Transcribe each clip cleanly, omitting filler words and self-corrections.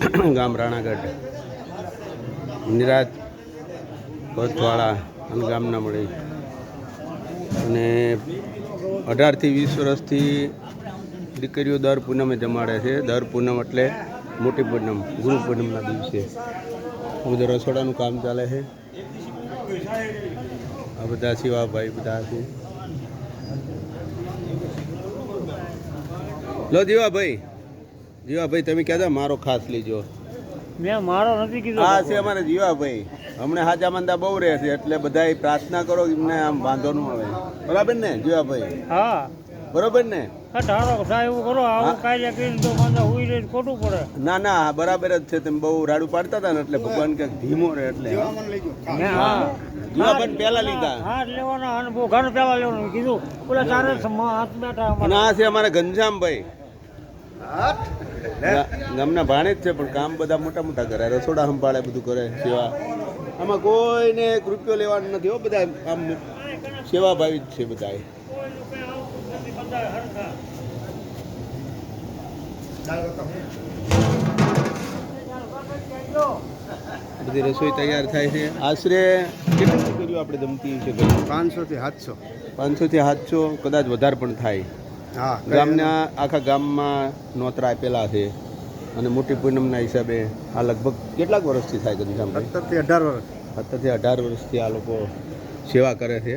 ગામ રાણાગઢ નિરાજ પથવાળા અને ગામના મળી અને 18 થી 20 વર્ષથી દીકરીઓ દર પૂનમે જમાડે છે. દર પૂનમ એટલે મોટી પૂનમ, ગુરુ પૂનમના દિવસે આ બધું રસોડાનું કામ ચાલે છે. આ બધા શિવાભાઈ બધા છે. લો જીવાભાઈ તમે કહેતા મારો ખાસ લીજો. મેં મારો નથી કીધો. આ છે અમારે જીવાભાઈ, હમણાં હાજા મંદા બહુ રહે છે એટલે બધા પ્રાર્થના કરો એમને આમ વાંધો ન આવે. બરાબર ને જીવાભાઈ? હા બરોબર ને? ધારો સાહેબ એવું કરો, આવું કાર્ય કરી તો માથા હુઈ રહે ખોટું પડે. ના ના બરાબર જ છે. તમે બહુ રાડું પાડતા હતા ને એટલે ભગવાન ક્યાંક ધીમો રહે એટલે જીવાભાઈ પહેલા લીધા. હાથ લેવાના અને બહુ ઘર પહેલા લેવાનું કીધું. ઓલા ચારે હાથ બેઠા. ના છે અમારે ઘનશ્યામભાઈ, ગામના ભાણે જ છે પણ કામ બધા મોટા મોટા કરે, રસોડા સંભાળે, બધું કરે, સેવા. આમાં કોઈને એક રૂપિયો લેવાનો નથી હો, બધા આમ સેવાભાવી જ છે બધા. બધી રસોઈ તૈયાર થાય છે. આશરે કેટલી દીકરીઓ આપણે જમતી છે? 500 થી 700. 500 થી 700, કદાચ વધારે પણ થાય. હા, ગામના આખા ગામમાં નોતરા આપેલા છે અને મોટી પૂનમના હિસાબે આ લગભગ કેટલાક વર્ષથી થાય ઘનશ્યામભાઈ? 17 થી 18 વર્ષ. 17 થી 18 વર્ષથી આ લોકો સેવા કરે છે.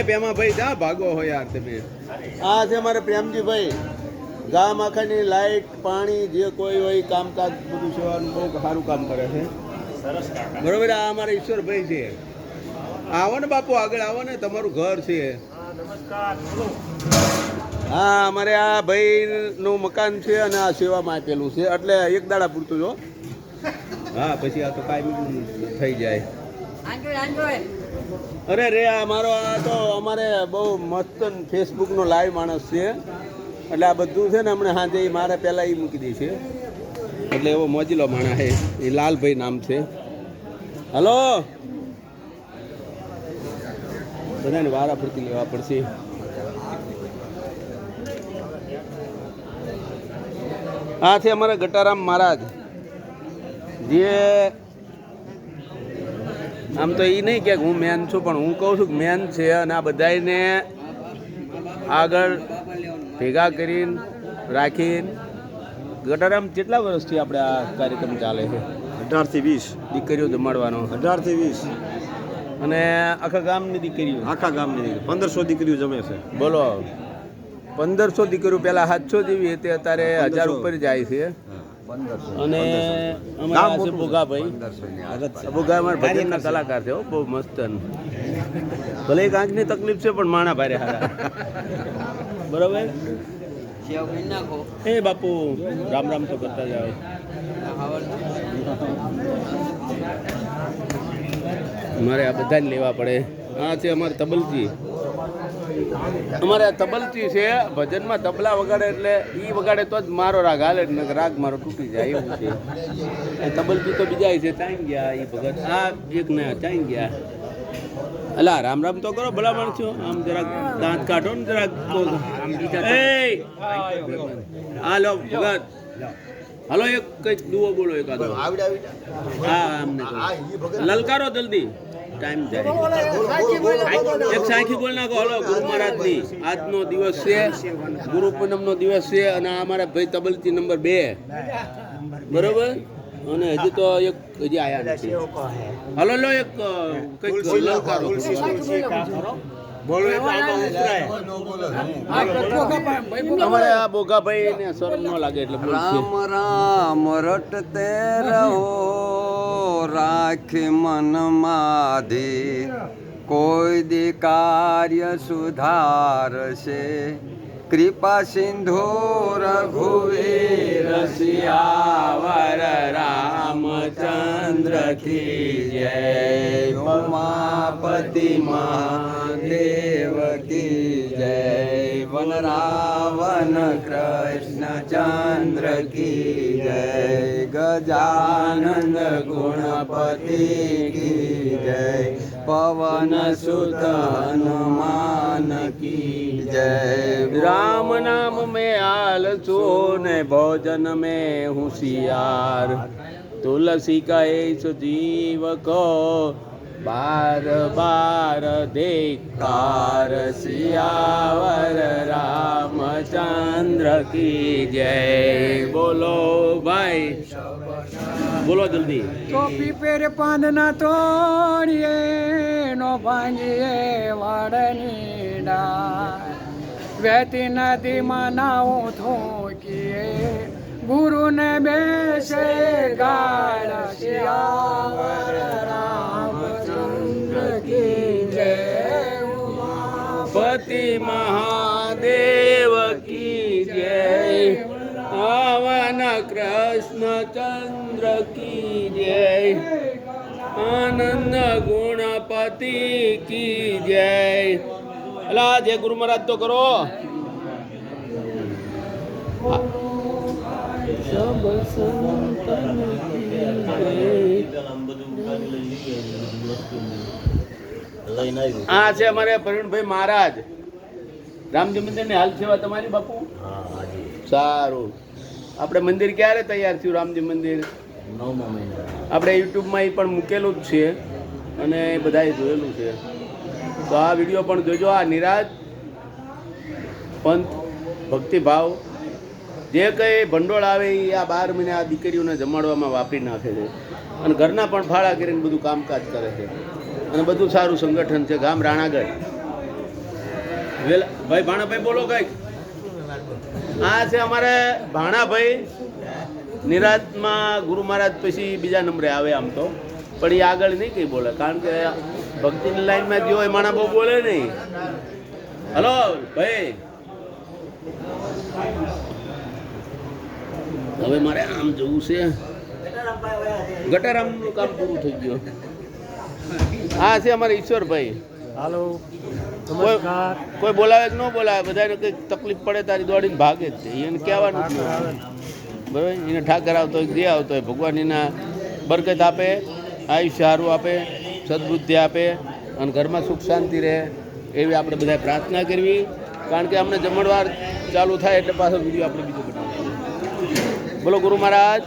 પ્રેમાભાઈ જા ભાગો હોય યાર તમે. આ છે અમારે પ્રેમજીભાઈ, ગામ આખાની લાઈટ પાણી જે કોઈ હોય કામકાજ બધું સેવાનું બહુ સારું કામ કરે છે. બરોબર. આ અમારા ઈશ્વરભાઈ છે. આવો ને બાપુ, આગળ આવો ને, તમારું ઘર છે. હા, અમારે આ ભાઈનું મકાન છે અને આ સેવામાં આપેલું છે એટલે એક દાડા પૂરતું જો. હા, પછી આ તો કાંઈ થઈ જાય. અરે રે આ મારો આ તો અમારે બહુ મસ્ત ફેસબુકનો લાઈવ માણસ છે એટલે આ બધું છે ને હમણાં હાજે મારે પહેલાં એ મૂકી દે છે એટલે એવો મોજીલો માણસ છે. એ લાલભાઈ નામ છે. હલો, બધાને વારા ફરતી લેવા પડશે. આ છે અમારા ગટારામ મહારાજ, જે આમ તો એ નહીં કે હું મેન છું પણ હું કહું છું કે મેન છે અને આ બધાને આગળ ભેગા કરીને રાખીને. ગટારામ કેટલા વર્ષથી આપણે આ કાર્યક્રમ ચાલે છે? 18 થી 20. દીકરીઓ જમાડવાનો. 18 થી 20. અને આખા ગામની દીકરીઓ? આખા ગામની 1500 દીકરીઓ જમે છે. બોલો, 1500 દીકરીઓ. પહેલા 700 જેવી હતી, અત્યારે 1000 ઉપર જાય છે. અને અમારા છે બોગાભાઈ, બોગા અમારા ભજનના કલાકાર છે. બહુ મસ્ત. ભલે એક આંખની તકલીફ છે પણ માણા ભારે હારા. બરોબર. એ બાપુ રામ રામ તો કરતા જાઓ. મારે આ બધાને લેવા પડે. આ છે અમારે તબલજી. અમારે આ તબલજી છે, ભજનમાં તબલા વગાડે એટલે એ વગાડે તો જ મારો રાગ હાલે, રાગ મારો તૂટી જાય એવું છે. એ તબલજી તો બીજા છે, ચાઈ ગયા એ ભગત. આ એક ને ચાઈ ગયા. અલા રામ રામ તો કરો ભલા માણસો. આમ જરાક દાંત કાઢો ને જરાક. હાલો ભગત, હાલો એક કઈક દુઓ બોલો એકાદો. હા, અમને લલકારો જલ્દી, ટાઈમ જાય. એક સાખી બોલ નાખો. હલો, ગુરુ મહારાજની આજનો દિવસ છે, ગુરુ પૂનમનો દિવસ છે અને આ અમારા ભાઈ તબલજી નંબર 2. બરોબર. અને હજી તો એક હજી આયા નથી. હલો લો એક કઈક લલકારો બોલો. અમારે આ બોગાભાઈ ને શરમ ન લાગે એટલે રામ રામ રટતે રહો, રાખી મન માધી, કોઈ દી કાર્ય સુધારશે, કૃપા સિંધુ રઘુવીર સિયાવર રામચંદ્ર કી જય, ઉમાપતિ મહાદેવ કી જય, વન રાવન કૃષ્ણચંદ્ર કી જય, ગજાનંદ ગુણપતિ કી જય, પવન સુત હનુમાન કી જય. જય राम नाम में आलसो ने भोजन में होशियार तुलसी का ऐस जीव को बार बार देखकार सियावर रामचंद्र की जय बोलो भाई बोलो जल्दी તો પીપેર પાંદના તોડીએ નો ભાંગીએ વાડની ડાળ વહેતી નદીમાં નાવું થોકીએ ગુરુને બેસે ગાળ શિયાવર રામચંદ્ર કી જય पति महादेव की जय पवन कृष्ण चंद्र की जय आनंद गुणपति की जय अला जय गुरु महाराज तो करो सब संतन की जय આ છે અમારે પ્રવીણભાઈ મહારાજ રામજી મંદિરની હાલ સેવા તમારી બાપુ સારું આપણે મંદિર ક્યારે તૈયાર થયું રામજી મંદિર 9મા મહિના આપણે યુટ્યુબમાં એ પણ મૂકેલું જ છે અને બધાએ જોયેલું છે તો આ વિડીયો પણ જોજો આ નિરાજ પંથ ભક્તિભાવ જે કંઈ ભંડોળ આવે એ આ 12 મહિને આ દીકરીઓને જમાડવામાં વાપરી નાખે છે અને ઘરના પણ ફાળા કરીને બધું કામકાજ કરે છે અને બધું સારું સંગઠન છે ગામ રાણાગઢ ભાઈ ભાણાભાઈ બોલો કંઈક આ છે અમારે ભાણાભાઈ નિરાતમાં ગુરુ મહારાજ પછી બીજા નંબરે આવે આમ તો પણ એ આગળ નહીં કંઈ બોલે કારણ કે ભક્તિની લાઈનમાં જો એ માણા બહુ બોલે નહીં હલો ભાઈ હવે મારે આમ જવું છે ગટારામનું કામ પૂરું થઈ ગયું હા છે અમારે ઈશ્વરભાઈ હાલો કોઈ બોલાવે કે ન બોલાવે બધાને કંઈક તકલીફ પડે તારી દોડીને ભાગે જ છે એને કહેવાનું જ નહીં બરાબર એને ઠાકર આવતો હોય જે આવતો હોય ભગવાન એના બરકત આપે આયુષ્ય સારું આપે સદબુદ્ધિ આપે અને ઘરમાં સુખ શાંતિ રહે એવી આપણે બધાએ પ્રાર્થના કરવી કારણ કે અમને જમણવાર ચાલુ થાય એટલે પાછો વિડીયો આપણે બીજો બનાવીએ બોલો ગુરુ મહારાજ